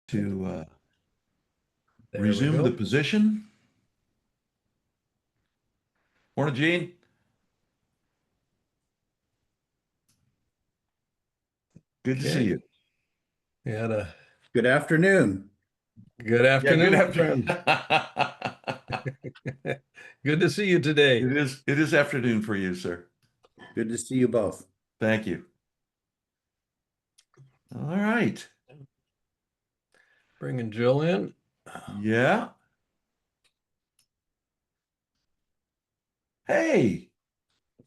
to There we resume the go. position. Morning, Gene. Good to see Okay. you. We had a Good afternoon. good Yeah, good afternoon, my after. friend. Good to see you today. It is afternoon for you, sir. Good to see you both. Thank you. All right. Bringing Jill in. Yeah. Hey,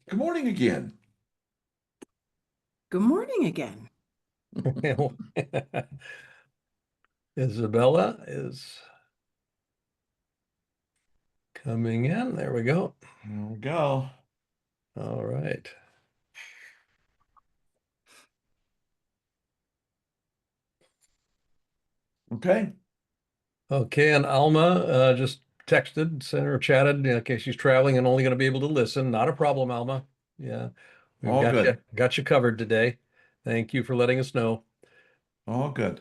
good morning again. Good morning again. Isabella is coming in. There we go. There we go. All right. Okay. Okay, and Alma just texted, sent her chatted. Okay, she's traveling and only going to be able to listen. Not a problem, Alma. Yeah, we've All got you good. covered today. Thank you for letting us know. All good.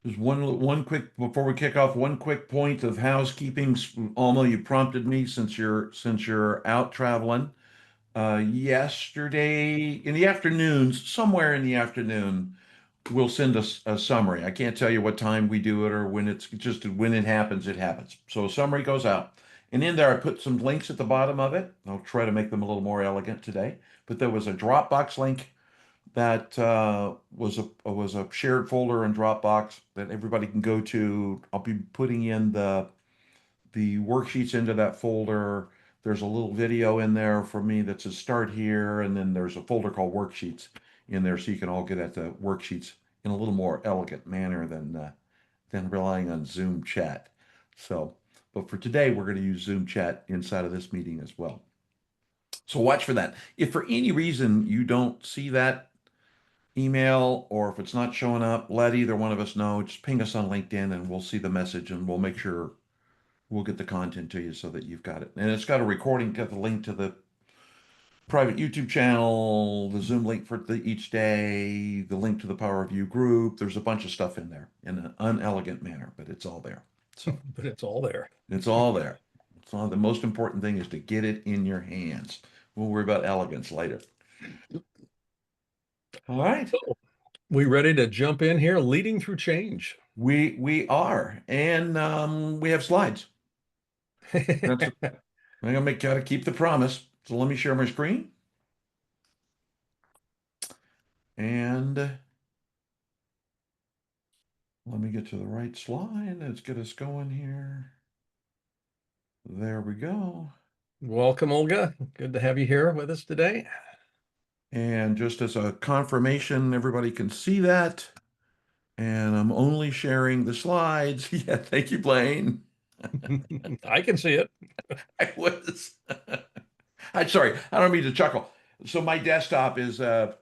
There's one quick before we kick off, one quick point of housekeeping. Alma, you prompted me since you're out traveling. Yesterday in the afternoons, somewhere in the afternoon, we'll send us a summary. I can't tell you what time we do it or when it's just when it happens, it happens. So a summary goes out. And in there, I put some links at the bottom of it. I'll try to make them a little more elegant today. But there was a Dropbox link that was a shared folder in Dropbox that everybody can go to. I'll be putting in the worksheets into that folder. There's a little video in there for me that says start here, and then there's a folder called worksheets in there, so you can all get at the worksheets in a little more elegant manner than relying on Zoom chat. So, but for today, we're going to use Zoom chat inside of this meeting as well. So watch for that. If for any reason you don't see that email or if it's not showing up, let either one of us know. Just ping us on LinkedIn and we'll see the message and we'll make sure we'll get the content to you so that you've got it. And it's got a recording, got the link to the private YouTube channel, the Zoom link for each day, the link to the Power Review group. There's a bunch of stuff in there in an unelegant manner, but it's all there. So But it's all there. it's all there. It's all the most important thing is to get it in your hands. We'll worry about elegance later. All right. So, we ready to jump in here, leading through change. We are, and we have slides. That's I'm gonna gotta keep the promise. So let me share my screen. And let me get to the right slide. Let's get us going here. There we go. Welcome, Olga. Good to have you here with us today. And just as a confirmation, everybody can see that. And I'm only sharing the slides. Yeah, thank you, Blaine. I can see it. I was. I'm sorry. I don't mean to chuckle. So my desktop is from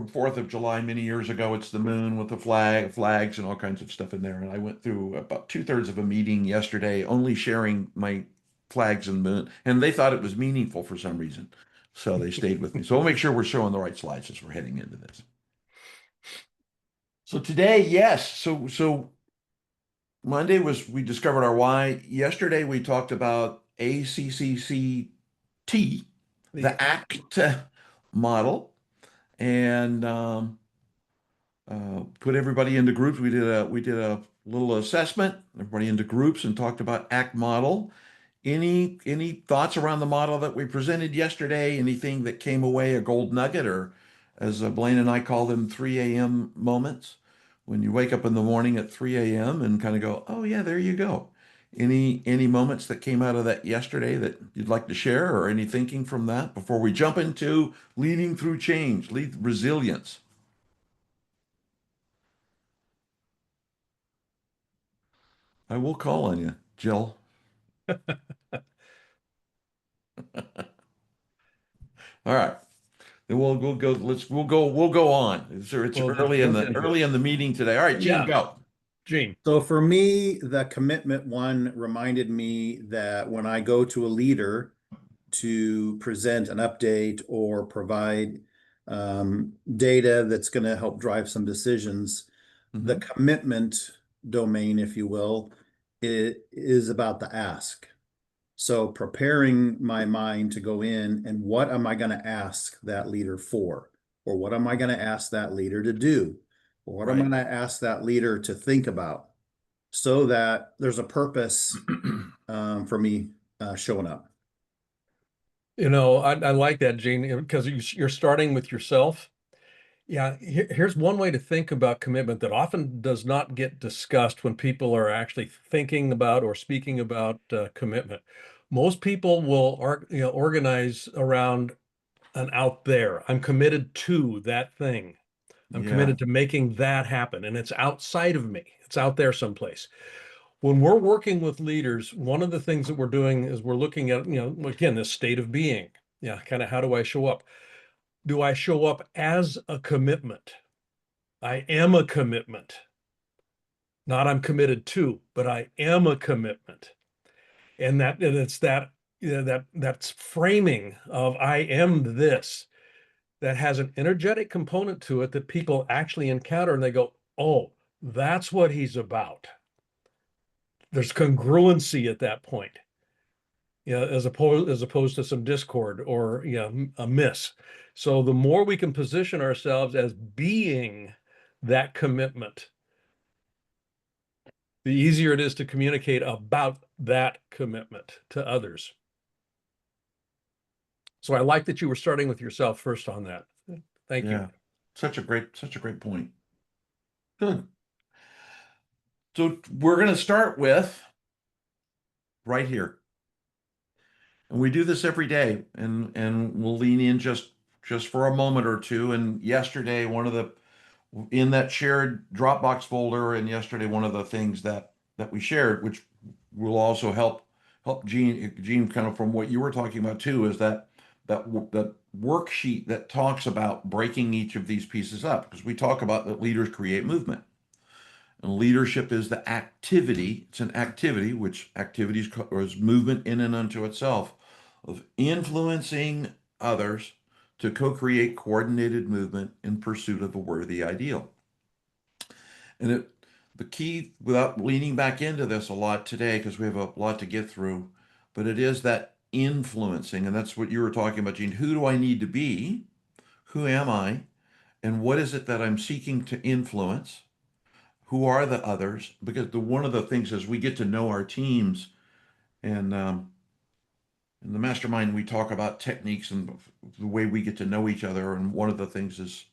4th of July many years ago. It's the moon with the flags and all kinds of stuff in there. And I went through about two-thirds of a meeting yesterday, only sharing my flags and moon. And they thought it was meaningful for some reason. So they stayed with me. So we'll make sure we're showing the right slides as we're heading into this. So today, yes. So Monday was we discovered our why. Yesterday we talked about ACCCT, the ACT model, and put everybody into groups. We did a little assessment, everybody into groups, and talked about ACT model. Any thoughts around the model that we presented yesterday? Anything that came away a gold nugget, or as Blaine and I call them, 3 a.m. moments, when you wake up in the morning at 3 a.m. and kind of go, oh yeah, there you go. Any moments that came out of that yesterday that you'd like to share, or any thinking from that before we jump into leading through change, lead resilience? I will call on you, Jill. All right. Then we'll go. We'll go on. It's We'll early in jump the into it. early in the meeting today. All right, Gene, Yeah, go. Gene. So for me, the commitment one reminded me that when I go to a leader to present an update or provide data that's going to help drive some decisions. The commitment domain, if you will, it is about the ask. So preparing my mind to go in and what am I going to ask that leader for? Or what am I going to ask that leader to do? Or what am I Right. going to ask that leader to think about so that there's a purpose for me showing up. I like that, Gene, because you're starting with yourself. Yeah, here's one way to think about commitment that often does not get discussed when people are actually thinking about or speaking about commitment. Most people will organize around an out there. I'm committed to that thing. I'm Yeah. committed to making that happen, and it's outside of me. It's out there someplace. When we're working with leaders, one of the things that we're doing is we're looking at, again, this state of being. Yeah, kind of how do I show up? Do I show up as a commitment? I am a commitment. Not I'm committed to, but I am a commitment. And it's that that's framing of I am this that has an energetic component to it that people actually encounter and they go, "Oh, that's what he's about." There's congruency at that point. As opposed to some discord or a miss. So the more we can position ourselves as being that commitment, the easier it is to communicate about that commitment to others. So I like that you were starting with yourself first on that. Thank you. Yeah. Such a great point. Good. So we're going to start with right here. And we do this every day, and we'll lean in just for a moment or two. And yesterday, one of the in that shared Dropbox folder, and yesterday, one of the things that we shared, which will also help Gene kind of from what you were talking about too, is that worksheet that talks about breaking each of these pieces up, because we talk about that leaders create movement. And leadership is the activity. It's an activity, which activities is movement in and unto itself, of influencing others to co-create coordinated movement in pursuit of a worthy ideal. And the key, without leaning back into this a lot today, because we have a lot to get through, but it is that influencing, and that's what you were talking about, Gene. Who do I need to be? Who am I? And what is it that I'm seeking to influence? Who are the others? Because one of the things is we get to know our teams, and in the mastermind we talk about techniques and the way we get to know each other. And one of the things is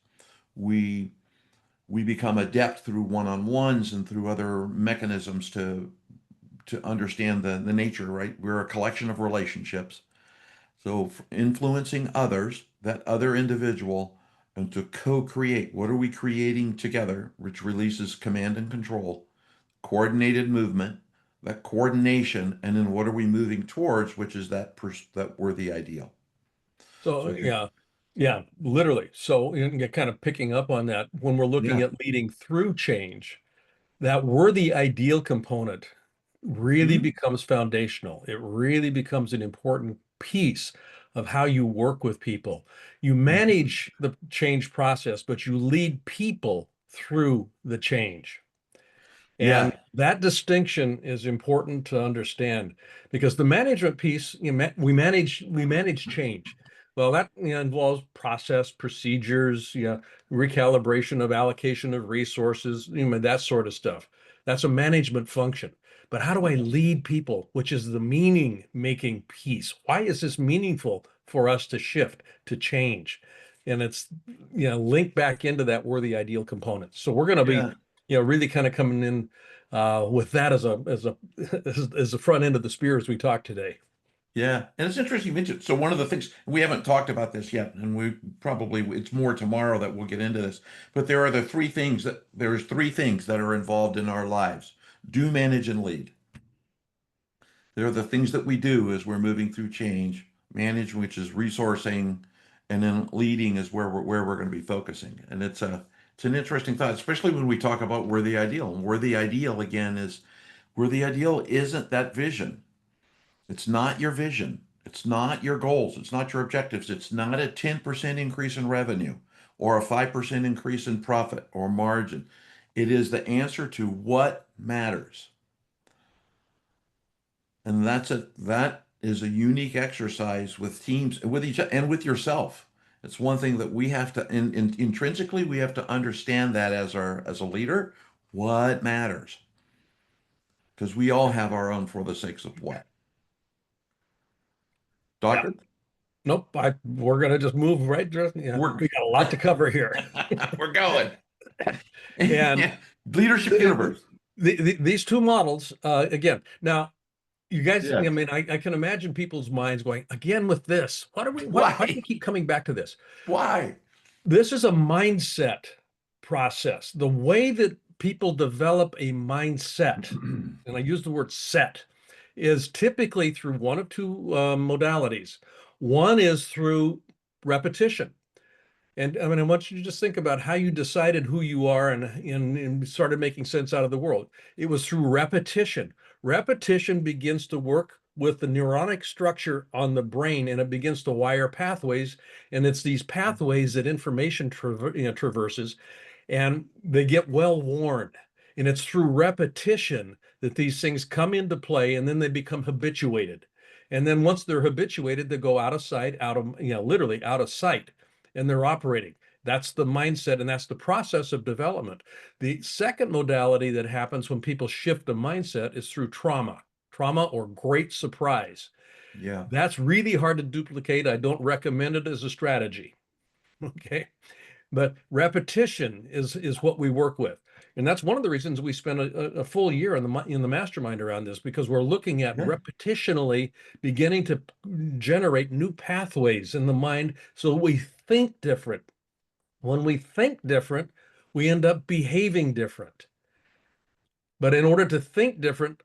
we we become adept through one-on-ones and through other mechanisms to understand the nature. Right, we're a collection of relationships. So influencing others, that other individual, and to co-create. What are we creating together, which releases command and control, coordinated movement, that coordination, and then what are we moving towards, which is that worthy ideal. So So here, yeah, literally. So kind of picking up on that, when we're looking yeah. at leading through change, that worthy ideal component really Mhm. becomes foundational. It really becomes an important piece of how you work with people. You Mhm. manage the change process, but you lead people through the change. And Yeah, that distinction is important to understand because the management piece, we manage change. Well, that involves process, procedures, recalibration of allocation of resources, that sort of stuff. That's a management function. But how do I lead people, which is the meaning making piece? Why is this meaningful for us to shift, to change? And it's linked back into that worthy ideal component. So we're going to be yeah, really kind of coming in with that as the front end of the spear as we talk today. yeah. And it's interesting you mentioned. So one of the things we haven't talked about this yet, and it's more tomorrow that we'll get into this. But there's three things that are involved in our lives: do, manage, and lead. They're the things that we do as we're moving through change. Manage, which is resourcing, and then leading is where we're going to be focusing. And it's an interesting thought, especially when we talk about worthy ideal. And worthy ideal again is where the ideal isn't that vision. It's not your vision. It's not your goals. It's not your objectives. It's not a 10% increase in revenue or a 5% increase in profit or margin. It is the answer to what matters. And that is a unique exercise with teams, with each and with yourself. It's one thing that we have to intrinsically we have to understand that as a leader, what matters. Because we all have our own for the sakes of what. Yeah. Doctor? Nope. We're gonna just move right. Yeah, We're we got a lot to cover here. we're going. And Leadership universe. these two models, again, now you guys, I Yes. mean, I can imagine people's minds going again with this. Why do we Why? keep coming back to this? Why? This is a mindset process. The way that people develop a mindset, and I use the word set, is typically through one of two modalities. One is through repetition. And I mean, I want you to just think about how you decided who you are and started making sense out of the world. It was through repetition. Repetition begins to work with the neuronic structure on the brain, and it begins to wire pathways. And it's these pathways that information traverses, and they get well worn. And it's through repetition that these things come into play, and then they become habituated. And then once they're habituated, they go out of sight, literally out of sight, and they're operating. That's the mindset, and that's the process of development. The second modality that happens when people shift a mindset is through trauma or great surprise. Yeah. That's really hard to duplicate. I don't recommend it as a strategy. Okay. But repetition is what we work with. And that's one of the reasons we spent a full year in the mastermind around this, because we're looking at Yeah. repetitionally beginning to generate new pathways in the mind so we think different. When we think different, we end up behaving different. But in order to think different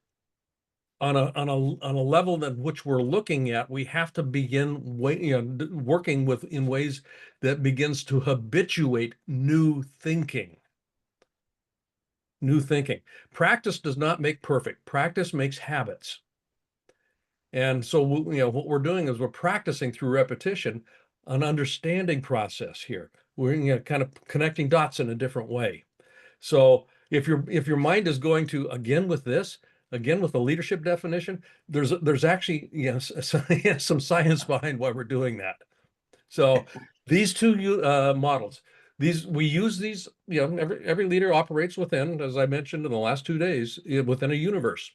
on a level that which we're looking at, we have to begin working with in ways that begins to habituate new thinking. New thinking. Practice does not make perfect. Practice makes habits. And so, what we're doing is we're practicing through repetition an understanding process here. We're kind of connecting dots in a different way. So if your mind is going to, again with the leadership definition, there's actually some science behind why we're doing that. So these two models, we use these, every leader operates within, as I mentioned in the last 2 days, within a universe.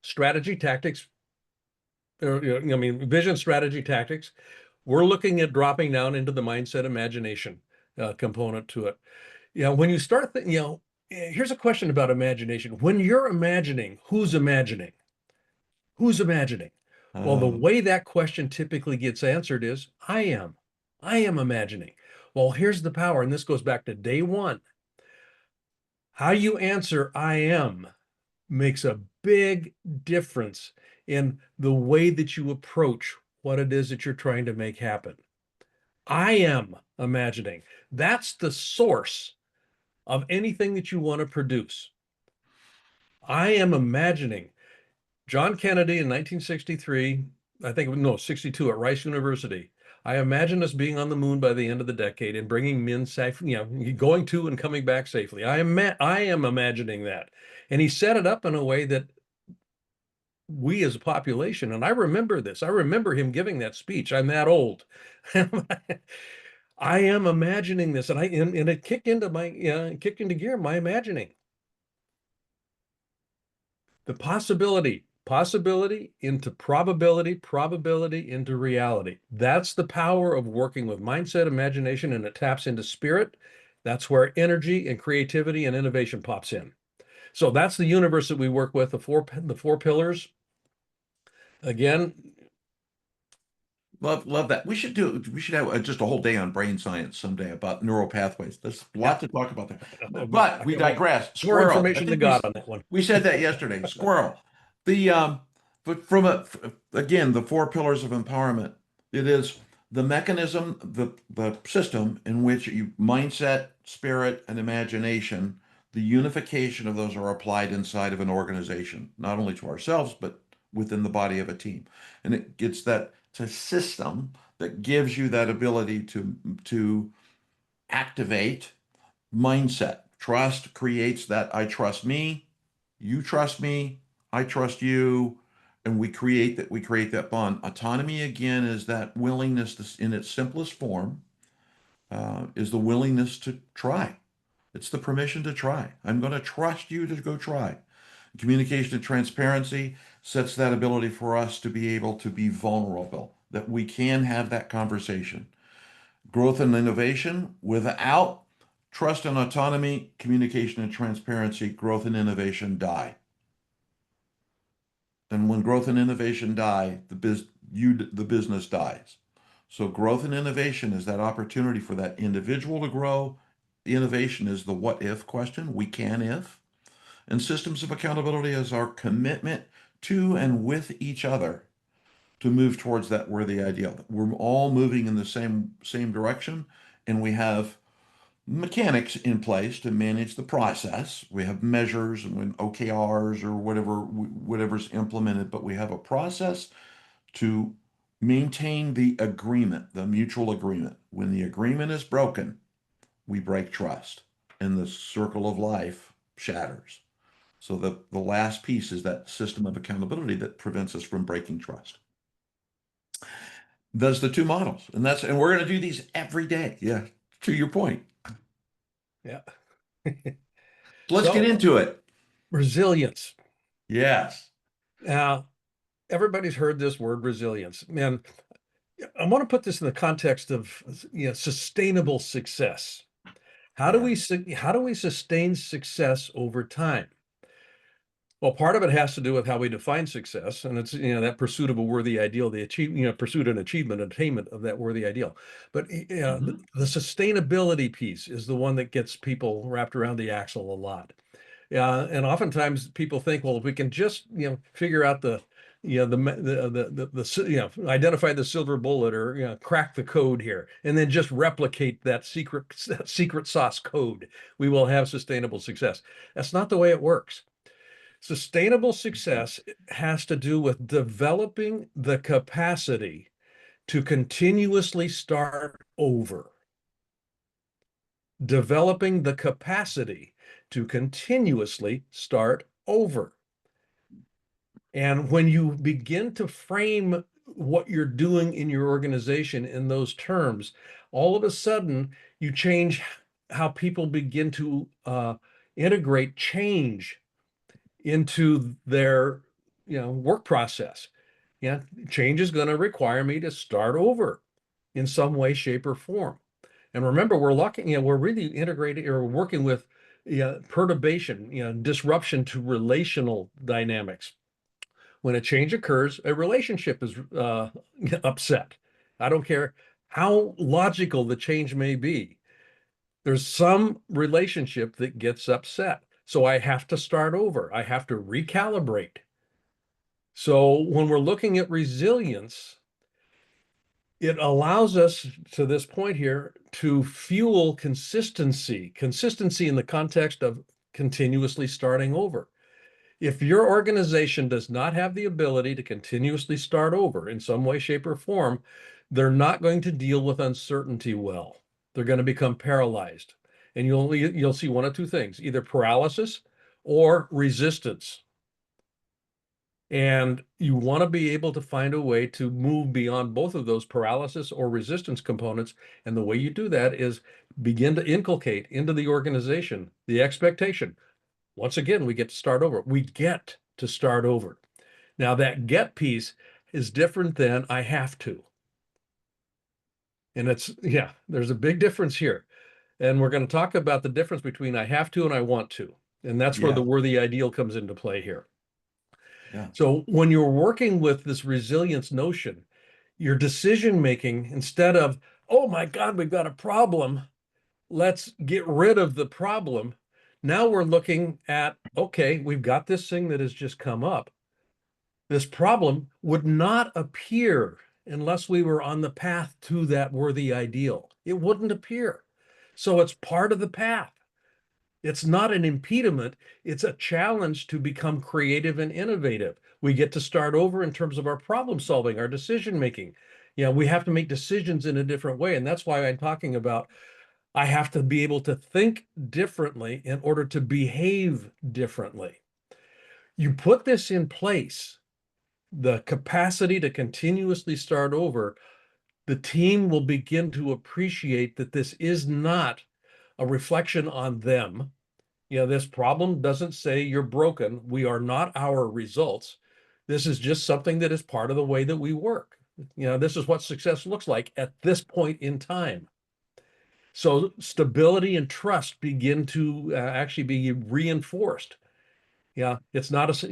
Strategy, tactics, vision, strategy, tactics. We're looking at dropping down into the mindset imagination component to it. When you start, here's a question about imagination. When you're imagining, who's imagining? Who's imagining? Well, the way that question typically gets answered is, I am. I am imagining. Well, here's the power, and this goes back to day one. How you answer I am makes a big difference in the way that you approach what it is that you're trying to make happen. I am imagining. That's the source of anything that you want to produce. I am imagining. John Kennedy in 1963, I think, no, 62 at Rice University. I imagine us being on the moon by the end of the decade and bringing men safely, going to and coming back safely. I am imagining that. And he set it up in a way that we as a population, and I remember this, I remember him giving that speech. I'm that old. I am imagining this, and it kicked into gear my imagining. The possibility into probability into reality. That's the power of working with mindset, imagination, and it taps into spirit. That's where energy and creativity and innovation pops in. So that's the universe that we work with, the four pillars. Again, love that. We should have just a whole day on brain science someday about neural pathways. There's a lot to talk about there. But we digress. More Squirrel. I information to think God on that one. we said that yesterday. Squirrel. But again, the four pillars of empowerment. It is the mechanism, the system in which mindset, spirit, and imagination, the unification of those are applied inside of an organization, not only to ourselves, but within the body of a team. And it gets that It's a system that gives you that ability to activate mindset. Trust creates that I trust me, you trust me, I trust you, and we create that bond. Autonomy again is that willingness to, in its simplest form, is the willingness to try. It's the permission to try. I'm going to trust you to go try. Communication and transparency sets that ability for us to be able to be vulnerable, that we can have that conversation. Growth and innovation without trust and autonomy, communication and transparency, growth and innovation die. And when growth and innovation die, the business dies. So growth and innovation is that opportunity for that individual to grow. The innovation is the what if question, we can if. And systems of accountability is our commitment to and with each other to move towards that worthy ideal. We're all moving in the same direction, and we have mechanics in place to manage the process. We have measures and OKRs or whatever's implemented, but we have a process to maintain the agreement, the mutual agreement. When the agreement is broken, we break trust, and the circle of life shatters. So the last piece is that system of accountability that prevents us from breaking trust. Those are the two models, and we're going to do these every day. Yeah, to your point. Yeah. Let's get So into it. resilience. Yes. Now, everybody's heard this word resilience. Man, I want to put this in the context of sustainable success. How do Yeah. how do we sustain success over time? Well, part of it has to do with how we define success, and it's that pursuit of a worthy ideal, the pursuit and achievement, attainment of that worthy ideal. But Mhm. the sustainability piece is the one that gets people wrapped around the axle a lot. Yeah, and oftentimes people think, well, if we can just figure out identify the silver bullet or crack the code here, and then just replicate that secret sauce code, we will have sustainable success. That's not the way it works. Sustainable success has to do with developing the capacity to continuously start over. Developing the capacity to continuously start over. And when you begin to frame what you're doing in your organization in those terms, all of a sudden you change how people begin to integrate change into their work process. Yeah, change is going to require me to start over in some way, shape, or form. And remember, we're really integrating or working with perturbation, disruption to relational dynamics. When a change occurs, a relationship is upset. I don't care how logical the change may be. There's some relationship that gets upset. So I have to start over. I have to recalibrate. So when we're looking at resilience, it allows us to this point here to fuel consistency in the context of continuously starting over. If your organization does not have the ability to continuously start over in some way, shape, or form, they're not going to deal with uncertainty well. They're going to become paralyzed. And you'll see one of two things, either paralysis or resistance. And you want to be able to find a way to move beyond both of those paralysis or resistance components. And the way you do that is begin to inculcate into the organization the expectation. Once again, we get to start over. We get to start over. Now, that get piece is different than I have to. And there's a big difference here. And we're going to talk about the difference between I have to and I want to. And that's where the Yeah. worthy ideal comes into play here. Yeah. So when you're working with this resilience notion, your decision making, instead of, oh my God, we've got a problem, let's get rid of the problem. Now we're looking at, okay, we've got this thing that has just come up. This problem would not appear unless we were on the path to that worthy ideal. It wouldn't appear. So it's part of the path. It's not an impediment. It's a challenge to become creative and innovative. We get to start over in terms of our problem solving, our decision making. We have to make decisions in a different way. And that's why I'm talking about I have to be able to think differently in order to behave differently. You put this in place, the capacity to continuously start over, the team will begin to appreciate that this is not a reflection on them. This problem doesn't say you're broken. We are not our results. This is just something that is part of the way that we work. This is what success looks like at this point in time. So stability and trust begin to actually be reinforced. It's not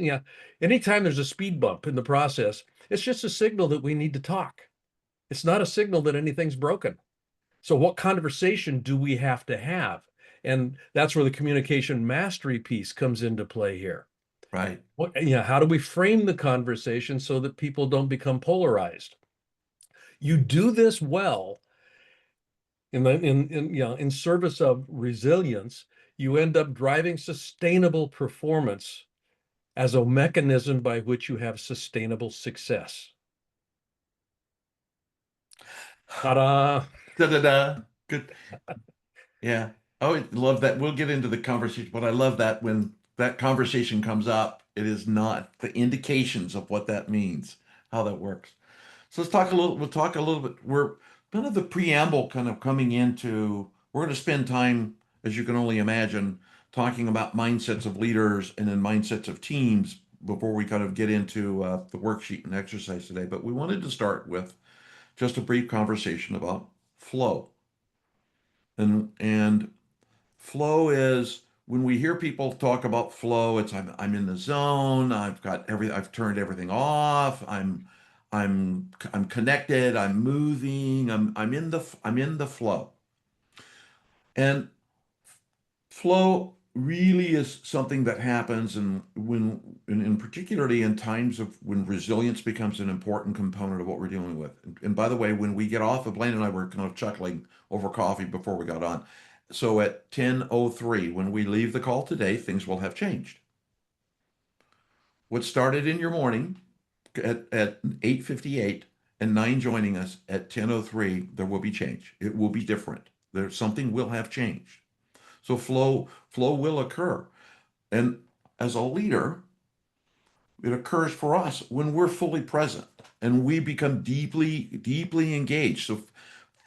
anytime there's a speed bump in the process, it's just a signal that we need to talk. It's not a signal that anything's broken. So what conversation do we have to have? And that's where the communication mastery piece comes into play here. Right. How do we frame the conversation so that people don't become polarized? You do this well in service of resilience, you end up driving sustainable performance as a mechanism by which you have sustainable success. Ta-da! Da-da-da. Good. Yeah. Oh, I love that. We'll get into the conversation, but I love that when that conversation comes up, it is not the indications of what that means, how that works. So we'll talk a little bit. We're kind of the preamble kind of coming into, we're going to spend time, as you can only imagine, talking about mindsets of leaders and then mindsets of teams before we kind of get into the worksheet and exercise today. But we wanted to start with just a brief conversation about flow. And flow is when we hear people talk about flow, it's I'm in the zone, I've turned everything off, I'm connected, I'm moving, I'm in the flow. And flow really is something that happens and in particularly in times of when resilience becomes an important component of what we're dealing with. And by the way, when we get off, Blaine and I were kind of chuckling over coffee before we got on. So at 10:03, when we leave the call today, things will have changed. What started in your morning at 8:58 and 9 joining us at 10:03, there will be change. It will be different. Something will have changed. So flow will occur. And as a leader, it occurs for us when we're fully present and we become deeply engaged. So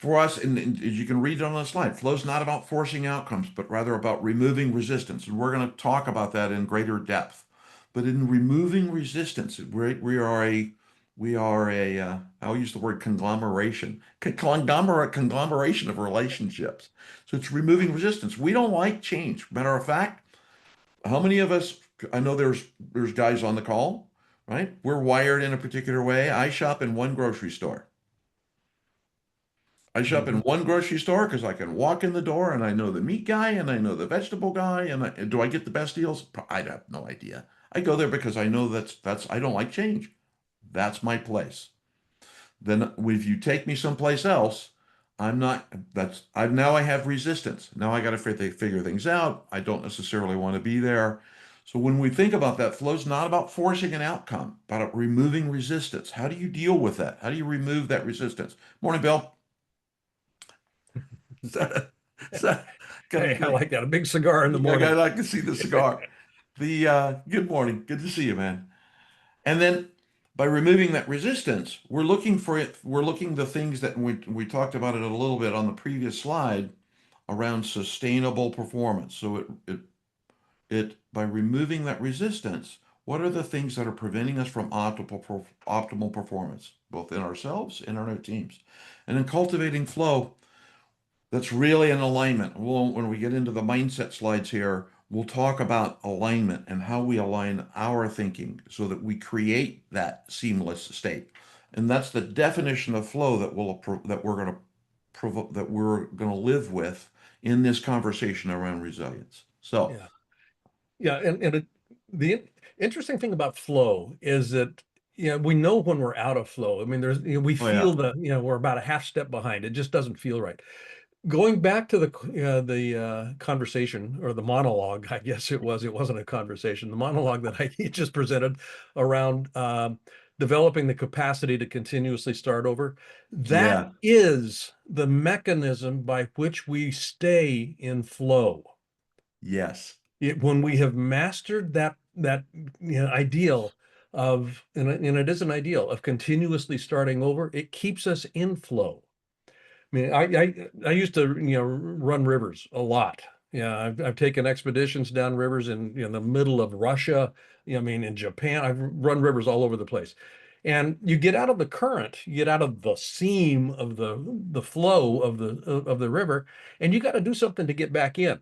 for us, and as you can read it on the slide, flow is not about forcing outcomes, but rather about removing resistance. And we're going to talk about that in greater depth. But in removing resistance, we are a I'll use the word conglomeration of relationships. So it's removing resistance. We don't like change. Matter of fact, how many of us, I know there's guys on the call, right? We're wired in a particular way. I shop in one grocery store. I shop in one grocery store because I can walk in the door and I know the meat guy and I know the vegetable guy and do I get the best deals? I have no idea. I go there because I know that's I don't like change. That's my place. Then if you take me someplace else, I'm not that's I now I have resistance. Now I got to figure things out. I don't necessarily want to be there. So when we think about that, flow's not about forcing an outcome, about removing resistance. How do you deal with that? How do you remove that resistance? Morning, Bill. Is that, is that kind Hey, of I like that. A big cigar in the I morning. like to see the cigar. The good morning. Good to see you, man. And then by removing that resistance, we're looking for it. We're looking the things that we talked about it a little bit on the previous slide around sustainable performance. So it by removing that resistance, what are the things that are preventing us from optimal performance, both in ourselves and in our teams? And in cultivating flow, that's really an alignment. When we get into the mindset slides here, we'll talk about alignment and how we align our thinking so that we create that seamless state. And that's the definition of flow that we're going to live with in this conversation around resilience. So, Yeah. Yeah. The interesting thing about flow is that, we know when we're out of flow. I mean, we oh yeah, feel we're about a half step behind. It just doesn't feel right. Going back to the conversation or the monologue, I guess it was. It wasn't a conversation. The monologue that I just presented around developing the capacity to continuously start over. That Yeah. is the mechanism by which we stay in flow. Yes. When we have mastered that ideal of, and it is an ideal of continuously starting over, it keeps us in flow. I mean, I used to, run rivers a lot. Yeah, I've taken expeditions down rivers in the middle of Russia. I mean, in Japan, I've run rivers all over the place. And you get out of the current, you get out of the seam of the flow of the river, and you got to do something to get back in.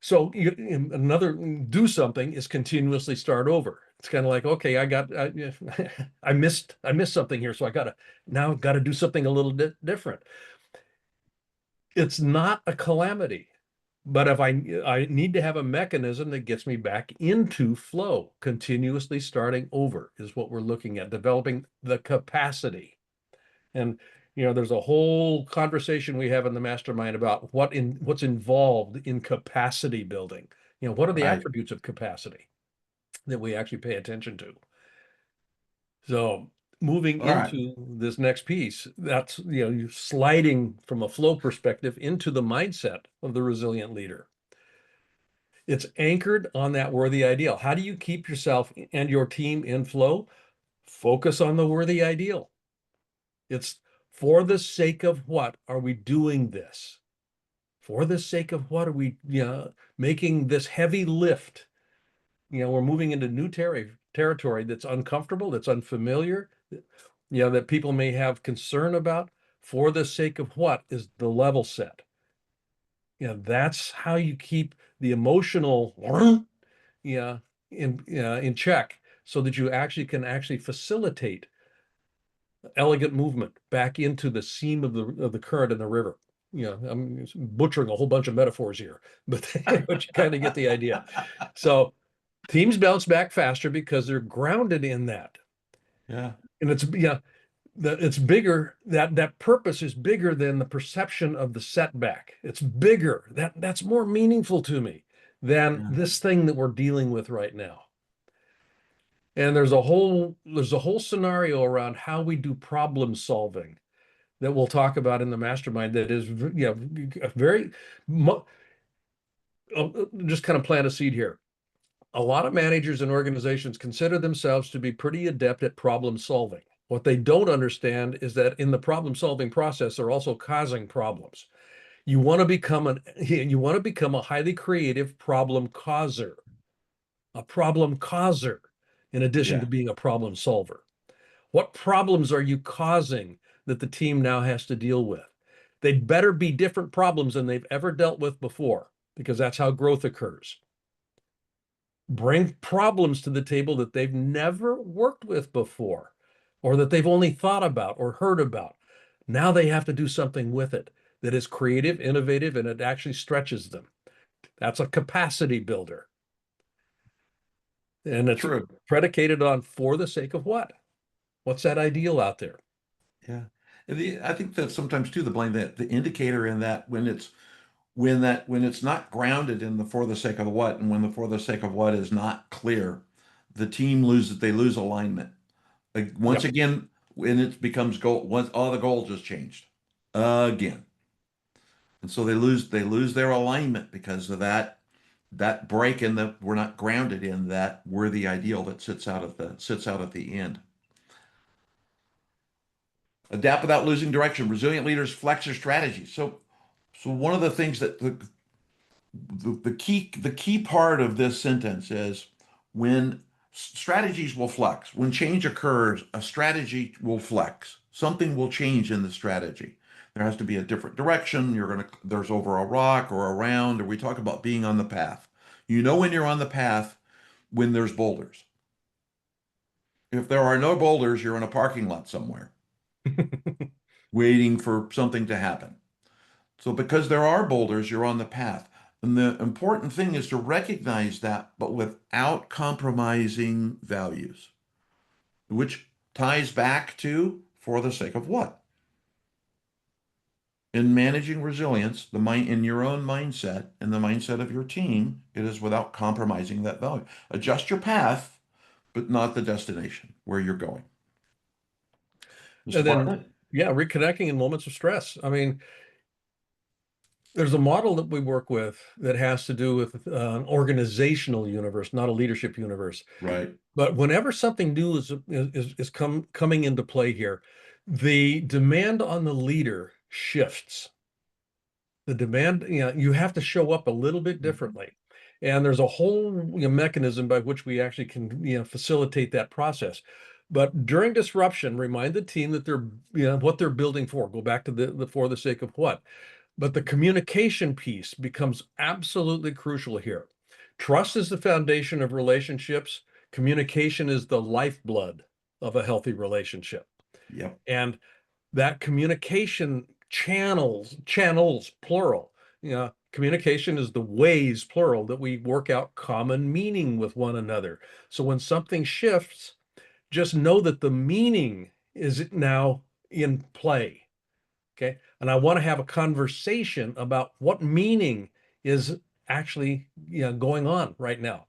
So another do something is continuously start over. It's kind of like, okay, I missed something here, so I got to do something a little bit different. It's not a calamity, but if I need to have a mechanism that gets me back into flow, continuously starting over is what we're looking at, developing the capacity. And there's a whole conversation we have in the mastermind about what's involved in capacity building. What are the Right. attributes of capacity that we actually pay attention to? So moving All right. into this next piece, that's, you're sliding from a flow perspective into the mindset of the resilient leader. It's anchored on that worthy ideal. How do you keep yourself and your team in flow? Focus on the worthy ideal. It's for the sake of what are we doing this? For the sake of what are we, making this heavy lift? We're moving into new territory that's uncomfortable, that's unfamiliar, that people may have concern about. For the sake of what is the level set? That's how you keep the emotional, yeah, in check, so that you can facilitate elegant movement back into the seam of the current in the river. I'm butchering a whole bunch of metaphors here, but but you kind of get the idea. So teams bounce back faster because they're grounded in that. Yeah. And it's bigger. That purpose is bigger than the perception of the setback. It's bigger. That's more meaningful to me than Yeah. this thing that we're dealing with right now. And there's a whole scenario around how we do problem solving that we'll talk about in the mastermind that is, very, just kind of plant a seed here. A lot of managers and organizations consider themselves to be pretty adept at problem solving. What they don't understand is that in the problem solving process, they're also causing problems. You want to become a highly creative problem causer, in addition to Yeah. being a problem solver. What problems are you causing that the team now has to deal with? They'd better be different problems than they've ever dealt with before, because that's how growth occurs. Bring problems to the table that they've never worked with before, or that they've only thought about or heard about. Now they have to do something with it that is creative, innovative, and it actually stretches them. That's a capacity builder. And it's True. predicated on for the sake of what? What's that ideal out there? Yeah. I think that sometimes too the blame that the indicator in that when it's not grounded in the for the sake of the what, and when the for the sake of what is not clear, the team loses, they lose alignment. Like, once Yep. again, when it becomes goal, once all the goals just changed again. And so they lose their alignment because of that break in the we're not grounded in that worthy ideal that sits out at the end. Adapt without losing direction. Resilient leaders flex their strategies. So one of the things that the key part of this sentence is when strategies will flex. When change occurs, a strategy will flex. Something will change in the strategy. There has to be a different direction. There's over a rock or around, or we talk about being on the path. You know when you're on the path when there's boulders. If there are no boulders, you're in a parking lot somewhere waiting for something to happen. So because there are boulders, you're on the path. And the important thing is to recognize that, but without compromising values, which ties back to for the sake of what? in managing resilience, the mind in your own mindset and the mindset of your team, it is without compromising that value. Adjust your path, but not the destination where you're going. Mr. And Bartlett? then, yeah, reconnecting in moments of stress. I mean, there's a model that we work with that has to do with an organizational universe, not a leadership universe. Right. But whenever something new is coming into play here, the demand on the leader shifts. The demand, you have to show up a little bit differently. And there's a whole mechanism by which we actually can facilitate that process. But during disruption, remind the team that they're what they're building for. Go back to the for the sake of what. But the communication piece becomes absolutely crucial here. Trust is the foundation of relationships. Communication is the lifeblood of a healthy relationship. Yep. And that communication channels, plural. Communication is the ways, plural, that we work out common meaning with one another. So when something shifts, just know that the meaning is now in play. Okay. And I want to have a conversation about what meaning is actually going on right now.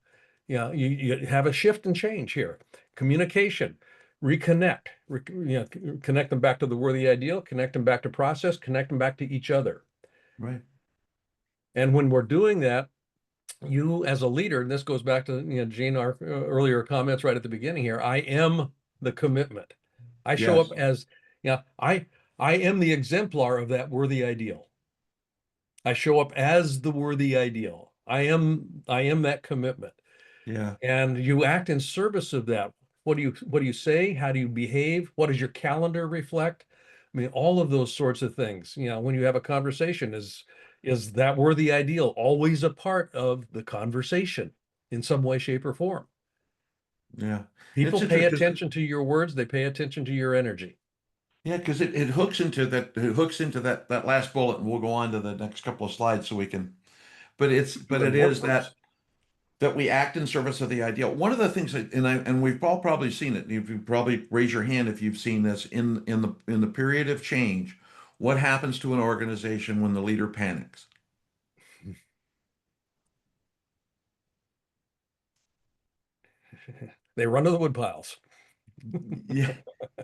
You have a shift and change here. Communication, reconnect, connect them back to the worthy ideal, connect them back to process, connect them back to each other. Right. And when we're doing that, you as a leader, and this goes back to Gene, our earlier comments right at the beginning here, I am the commitment. I show Yes. up as, I am the exemplar of that worthy ideal. I show up as the worthy ideal. I am that commitment. Yeah. And you act in service of that. What do you say? How do you behave? What does your calendar reflect? I mean, all of those sorts of things. When you have a conversation, is that worthy ideal always a part of the conversation in some way, shape, or form? Yeah. It's People pay interesting because attention to your words, they pay attention to your energy. yeah, because it hooks into that last bullet, and we'll go on to the next couple of slides so we can. But it is Important ones. that we act in service of the ideal. One of the things and we've all probably seen it. You probably raise your hand if you've seen this in the period of change. What happens to an organization when the leader panics? They run to the wood piles. Yeah,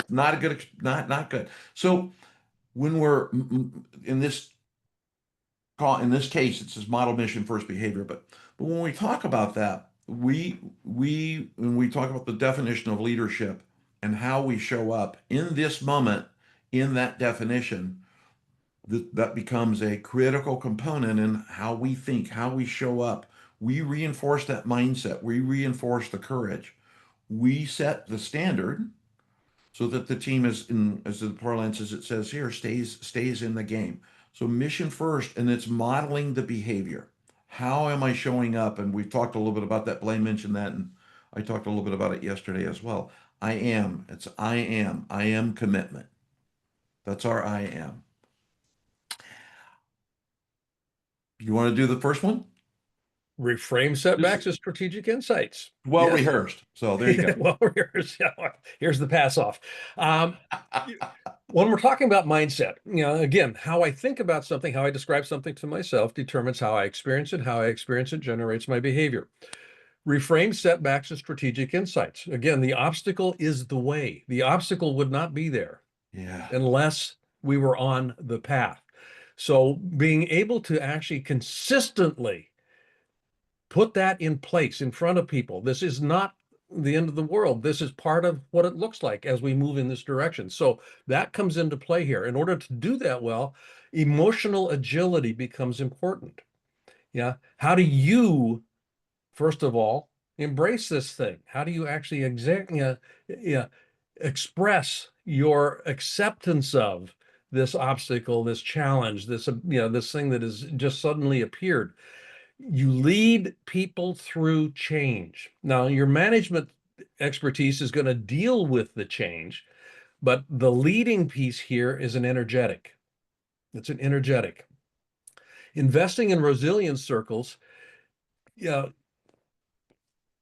not a good, not good. So when we're in this in this case, it's this model mission first behavior. But when we talk about that, when we talk about the definition of leadership and how we show up in this moment in that definition, that becomes a critical component in how we think, how we show up. We reinforce that mindset. We reinforce the courage. We set the standard so that the team is in, as the parlance as it says here, stays in the game. So mission first, and it's modeling the behavior. How am I showing up? And we've talked a little bit about that. Blaine mentioned that, and I talked a little bit about it yesterday as well. I am. It's I am. I am commitment. That's our I am. You want to do the first one? Reframe This setbacks as strategic insights. well Yes. rehearsed. So there you go. Well, here's the pass off. When we're talking about mindset, again, how I think about something, how I describe something to myself determines how I experience it. How I experience it generates my behavior. Reframe setbacks as strategic insights. Again, the obstacle is the way. The obstacle would not be there Yeah. unless we were on the path. So being able to actually consistently put that in place in front of people. This is not the end of the world. This is part of what it looks like as we move in this direction. So that comes into play here. In order to do that well, emotional agility becomes important. Yeah. How do you, first of all, embrace this thing? How do you actually express your acceptance of this obstacle, this challenge, this thing that has just suddenly appeared? You lead people through change. Now, your management expertise is going to deal with the change, but the leading piece here is an energetic. It's an energetic. Investing in resilience circles, yeah,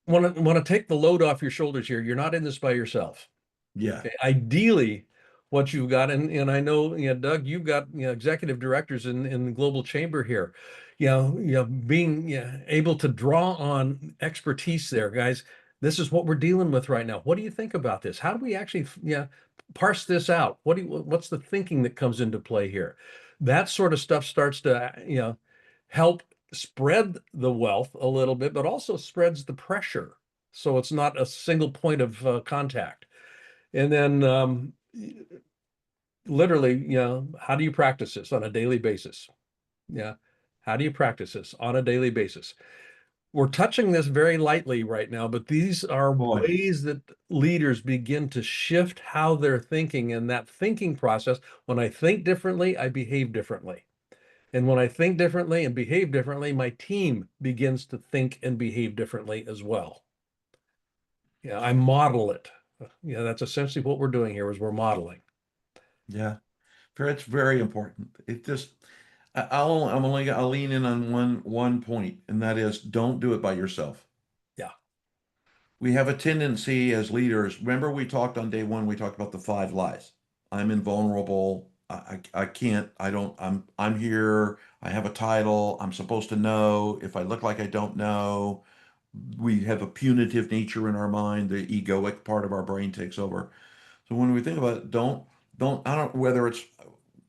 want to take the load off your shoulders here. You're not in this by yourself. Yeah. Okay? Ideally, what you've got. And I know, Doug, you've got, executive directors in the global chamber here, being able to draw on expertise there, guys. This is what we're dealing with right now. What do you think about this? How do we actually, parse this out? What's the thinking that comes into play here? That sort of stuff starts to, help spread the wealth a little bit, but also spreads the pressure. So it's not a single point of contact. And then literally, how do you practice this on a daily basis? Yeah. How do you practice this on a daily basis? We're touching this very lightly right now, but these are Boy, ways that leaders begin to shift how they're thinking. And that thinking process, when I think differently, I behave differently. And when I think differently and behave differently, my team begins to think and behave differently as well. Yeah, I model it. Yeah, that's essentially what we're doing here is we're modeling. yeah, it's very important. It just, I'll lean in on one point, and that is don't do it by yourself. Yeah. We have a tendency as leaders. Remember, we talked on day one. We talked about the five lies. I'm invulnerable. I can't. I don't. I'm here. I have a title. I'm supposed to know. If I look like I don't know, we have a punitive nature in our mind. The egoic part of our brain takes over. So when we think about it, don't. I don't. Whether it's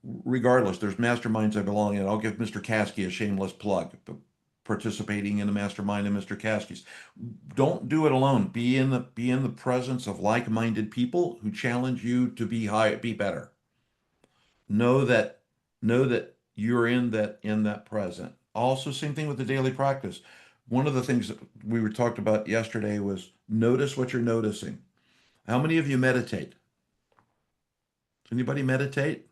regardless, there's masterminds I belong in. I'll give Mr. Caskey a shameless plug. Participating in the mastermind in Mr. Caskey's. Don't do it alone. Be in the presence of like-minded people who challenge you to be better. Know that know that you're in that present. Also, same thing with the daily practice. One of the things that we were talked about yesterday was notice what you're noticing. How many of you meditate? Anybody meditate?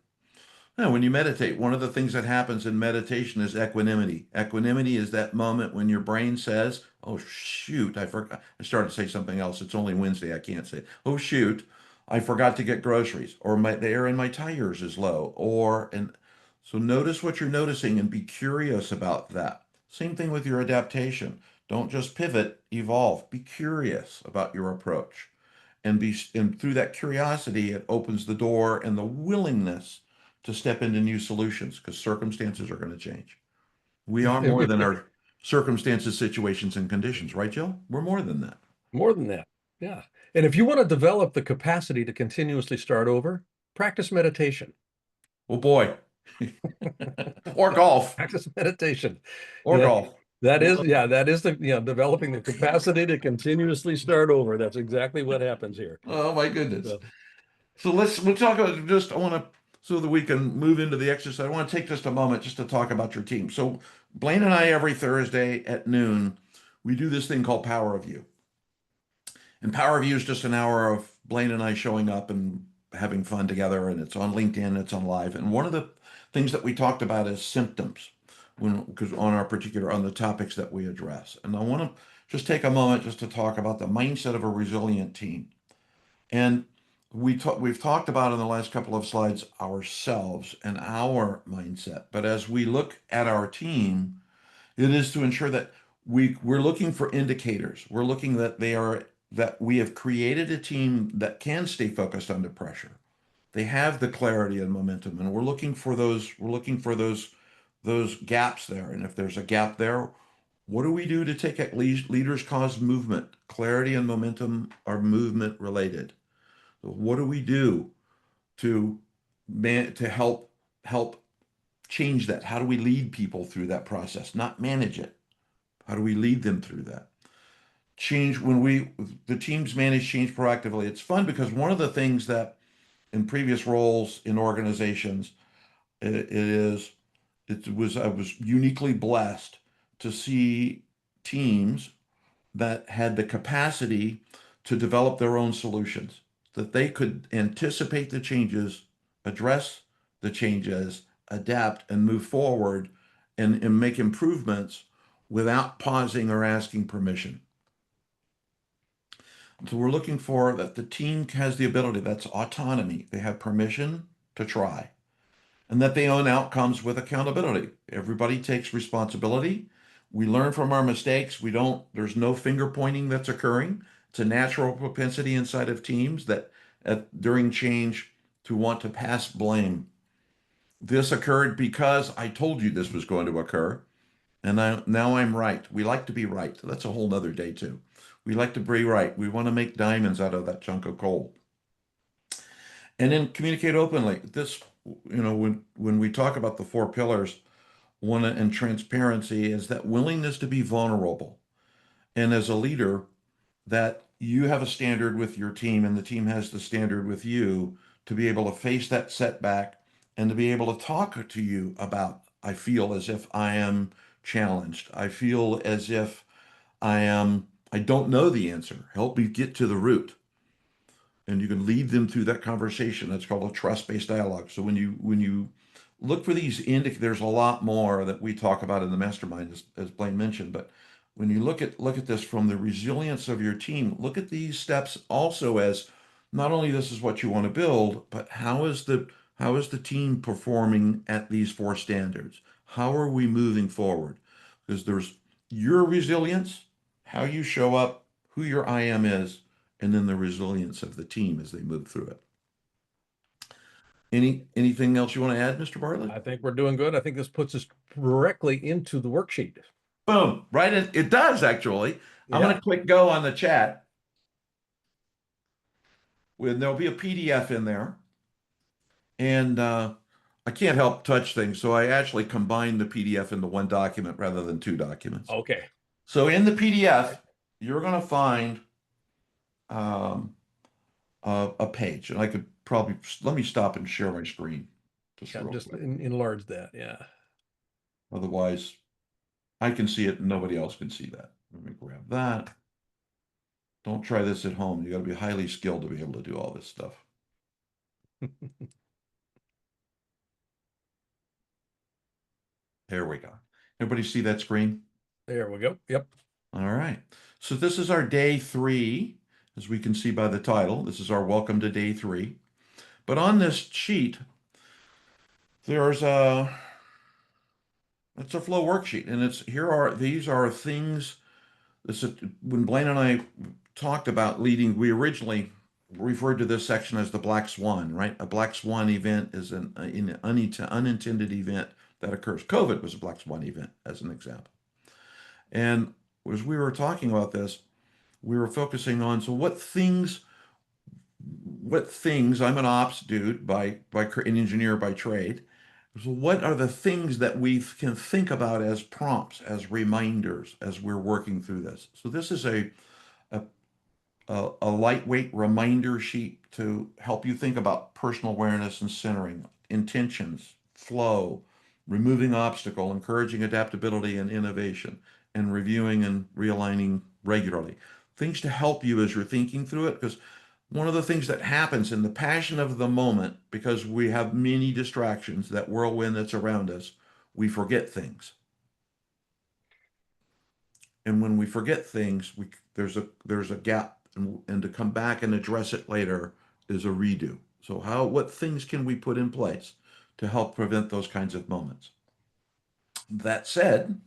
No, when you meditate, one of the things that happens in meditation is equanimity. Equanimity is that moment when your brain says, "Oh shoot, I forgot. I started to say something else. It's only Wednesday. I can't say it. Oh shoot, I forgot to get groceries, or the air in my tires is low, and so notice what you're noticing and be curious about that. Same thing with your adaptation. Don't just pivot, evolve. Be curious about your approach, and through that curiosity, it opens the door and the willingness to step into new solutions because circumstances are going to change. We Yeah. are more than our circumstances, situations, and conditions, right, Jill? We're more than that. More than that. Yeah. And if you want to develop the capacity to continuously start over, practice meditation. Oh boy. Or golf. Practice meditation. Or Yeah. golf. That is the, developing the capacity to continuously start over. That's exactly what happens here. Oh my goodness. So, So we'll talk about just I want to so that we can move into the exercise. I want to take just a moment just to talk about your team. So Blaine and I every Thursday at noon, we do this thing called Power of You. And Power View is just an hour of Blaine and I showing up and having fun together. And it's on LinkedIn, it's on live. And one of the things that we talked about is symptoms because on the topics that we address. And I want to just take a moment just to talk about the mindset of a resilient team. And we've talked about in the last couple of slides ourselves and our mindset. But as we look at our team, it is to ensure that we're looking for indicators. We're looking that we have created a team that can stay focused under pressure. They have the clarity and momentum, and we're looking for those gaps there. And if there's a gap there, what do we do to take at least leaders cause movement? Clarity and momentum are movement related. So what do we do to help change that? How do we lead people through that process, not manage it? How do we lead them through that? Change when the teams manage change proactively. It's fun because one of the things that in previous roles in organizations, I was uniquely blessed to see teams that had the capacity to develop their own solutions, that they could anticipate the changes, address the changes, adapt, and move forward and make improvements without pausing or asking permission. So we're looking for that the team has the ability, that's autonomy. They have permission to try and that they own outcomes with accountability. Everybody takes responsibility. We learn from our mistakes. There's no finger pointing that's occurring. It's a natural propensity inside of teams that during change, to want to pass blame. This occurred because I told you this was going to occur, and now I'm right. We like to be right. That's a whole nother day too. We like to be right. We want to make diamonds out of that chunk of coal. And then communicate openly. This, when we talk about the four pillars, one and transparency is that willingness to be vulnerable. And as a leader, that you have a standard with your team and the team has the standard with you to be able to face that setback and to be able to talk to you about, I feel as if I am challenged. I feel as if I don't know the answer. Help me get to the root. And you can lead them through that conversation. That's called a trust-based dialogue. So when you look for these there's a lot more that we talk about in the mastermind, as Blaine mentioned. But when you look at this from the resilience of your team, look at these steps also as not only this is what you want to build, but how is the team performing at these four standards? How are we moving forward? Because there's your resilience, how you show up, who your IM is, and then the resilience of the team as they move through it. Anything else you want to add, Mr. Bartlett? I think we're doing good. I think this puts us directly into the worksheet. Boom, right? It does actually. I'm going Yeah. to click go on the chat. There'll be a PDF in there, and I can't help touch things, so I actually combined the PDF into one document rather than two documents. Okay. So in the PDF, you're going to find um, a page, and I could probably let me stop and share my screen just Yeah, real just quick. enlarge that. Yeah. Otherwise, I can see it and nobody else can see that. Let me grab that. Don't try this at home. You got to be highly skilled to be able to do all this stuff. There we go. Everybody see that screen? There we go. Yep. All right. So this is our day 3, as we can see by the title. This is our welcome to day 3. But on this sheet, there's it's a flow worksheet, and these are things. When Blaine and I talked about leading, we originally referred to this section as the black swan, right? A black swan event is an unintended event that occurs. COVID was a black swan event, as an example. And as we were talking about this, we were focusing on, so what things, I'm an ops dude an engineer by trade. So what are the things that we can think about as prompts, as reminders, as we're working through this? So this is a, a lightweight reminder sheet to help you think about personal awareness and centering, intentions, flow, removing obstacle, encouraging adaptability and innovation, and reviewing and realigning regularly. Things to help you as you're thinking through it, because one of the things that happens in the passion of the moment, because we have many distractions, that whirlwind that's around us, we forget things. And when we forget things, there's a gap, and to come back and address it later is a redo. So what things can we put in place to help prevent those kinds of moments? That said,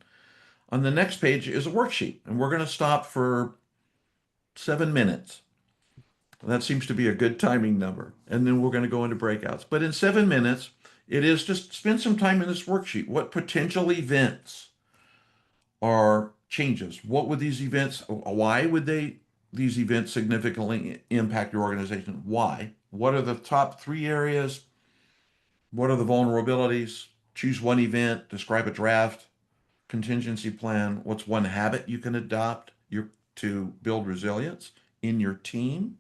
on the next page is a worksheet, and we're going to stop for 7 minutes. That seems to be a good timing number. And then we're going to go into breakouts. But in 7 minutes, it is just spend some time in this worksheet. What potential events are changes? What would these events, why would these events significantly impact your organization? Why? What are the top 3 areas? What are the vulnerabilities? Choose one event, describe a draft, contingency plan. What's one habit you can adopt to build resilience in your team?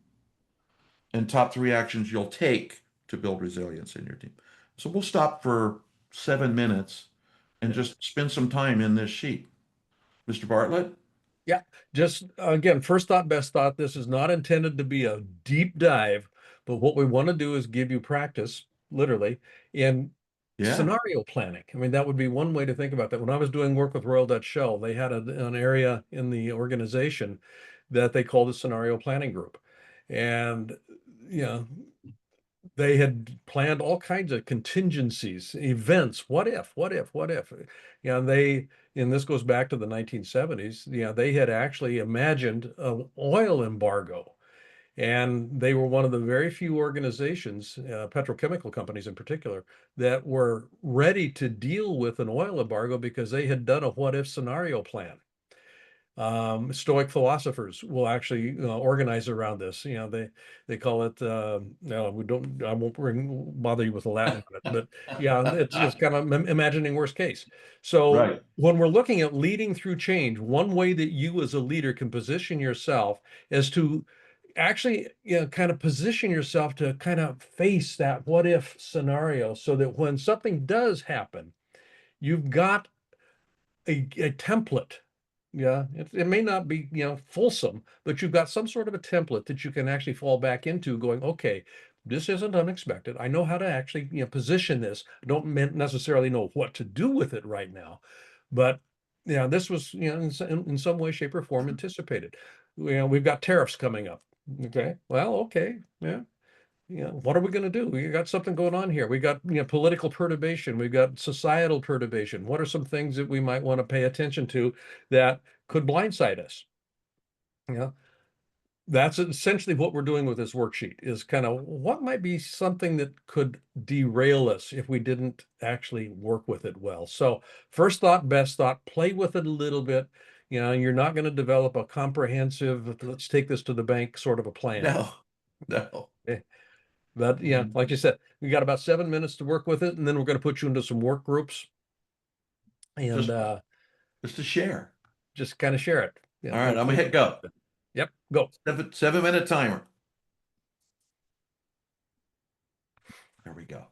And top 3 actions you'll take to build resilience in your team. So we'll stop for 7 minutes and just spend some time in this sheet. Mr. Bartlett? Yeah. Just again, first thought, best thought. This is not intended to be a deep dive, but what we want to do is give you practice, literally, in Yeah. scenario planning. I mean, that would be one way to think about that. When I was doing work with Royal Dutch Shell, they had an area in the organization that they called a scenario planning group. And, you know, they had planned all kinds of contingencies, events, what if, what if, what if. And this goes back to the 1970s, they had actually imagined an oil embargo. And they were one of the very few organizations, petrochemical companies in particular, that were ready to deal with an oil embargo because they had done a what if scenario plan. Stoic philosophers will actually organize around this. They call it. No, we don't. I won't bother you with the Latin on it, but yeah, it's kind of imagining worst case. So Right. when we're looking at leading through change, one way that you as a leader can position yourself is to actually kind of position yourself to kind of face that what if scenario, so that when something does happen, you've got a template. Yeah, it may not be, fulsome, but you've got some sort of a template that you can actually fall back into going, okay, this isn't unexpected. I know how to actually, position this. I don't necessarily know what to do with it right now, but yeah, this was, in some way, shape, or form anticipated. We've got tariffs coming up. Okay, well, okay, yeah. What are we going to do? We got something going on here. We got, political perturbation. We've got societal perturbation. What are some things that we might want to pay attention to that could blindside us? Yeah, that's essentially what we're doing with this worksheet, is kind of what might be something that could derail us if we didn't actually work with it well. So first thought, best thought, play with it a little bit. You're not going to develop a comprehensive, let's take this to the bank sort of a plan. No, no. Okay? But yeah, like you said, we got about 7 minutes to work with it, and then we're going to put you into some work groups and Just just to share. just kind of share it. Yeah, All right, I'm gonna hopefully. hit go. Yep, go. 7 minute timer. There we go.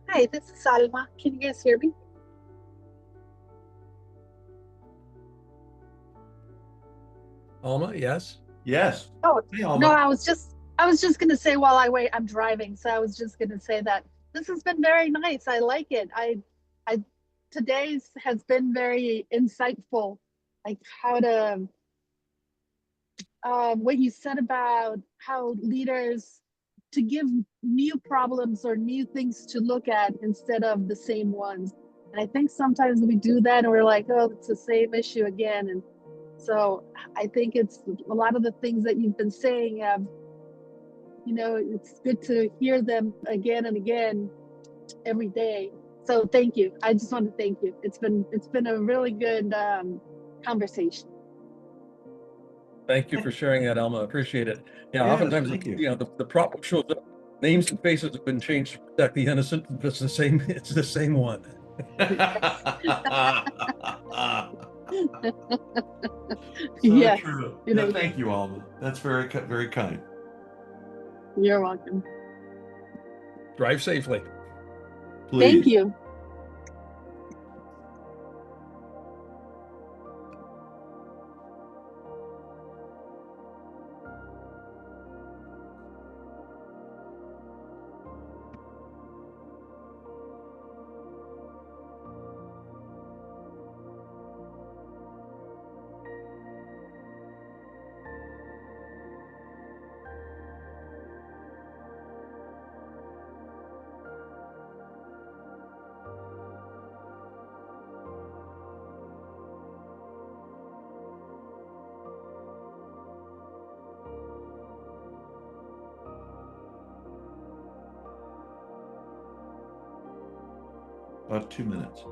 Hi, this is Alma. Can you guys hear me? Alma, yes. Yes. Oh, Hey, no, Alma. I was just gonna say while I wait, I'm driving, so I was just gonna say that this has been very nice. I like it. I today's has been very insightful, like how to what you said about how leaders to give new problems or new things to look at instead of the same ones. And I think sometimes we do that and we're like, oh, it's the same issue again. And so I think it's a lot of the things that you've been saying have, it's good to hear them again and again every day. So thank you. I just want to thank you. It's been a really good conversation. Thank you for sharing that, Alma. Appreciate it. Yeah, Yes, oftentimes, thank you. the problem shows up. Names and faces have been changed to protect the innocent. But it's the same. It's the same one. So Yes, true. it is. Thank you, Alma. That's very kind. You're welcome. Drive safely. Please. Thank you. About 2 minutes.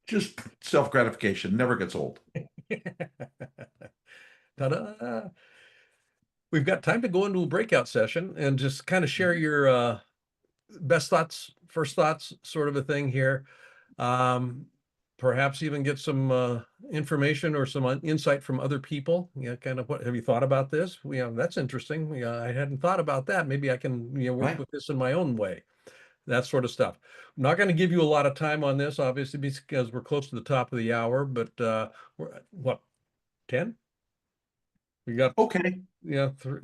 Just self-gratification never gets old. Ta-da! We've got time to go into a breakout session and just kind of share your best thoughts, first thoughts, sort of a thing here. Perhaps even get some information or some insight from other people. Yeah, kind of what have you thought about this? Yeah, that's interesting. Yeah, I hadn't thought about that. Maybe I can work Right. with this in my own way. That sort of stuff. I'm not going to give you a lot of time on this, obviously, because we're close to the top of the hour. But we're at, what, 10? We got Okay.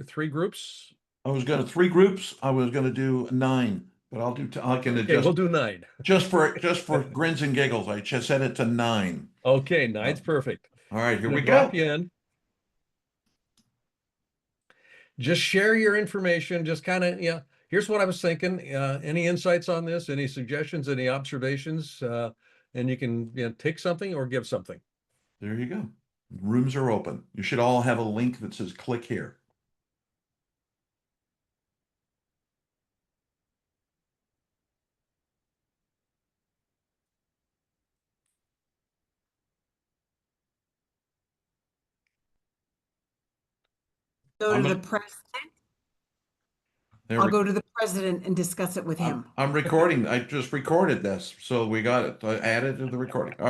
three groups. I was going to 3 groups. I was going to do 9, but I'll do. I can Okay, adjust we'll do 9. just for grins and giggles. I just set it to 9. Okay, 9's perfect. All right, here I'm we gonna drop go. you in. Just share your information. Just kind of, here's what I was thinking. Any insights on this? Any suggestions? Any observations? and you can, you know, take something or give something. There you go. Rooms are open. You should all have a link that says click here. Go to I'm the gonna- president. There I'll we go to the president and discuss it with him. I'm recording. I just recorded this, so we got it. I added to the recording. All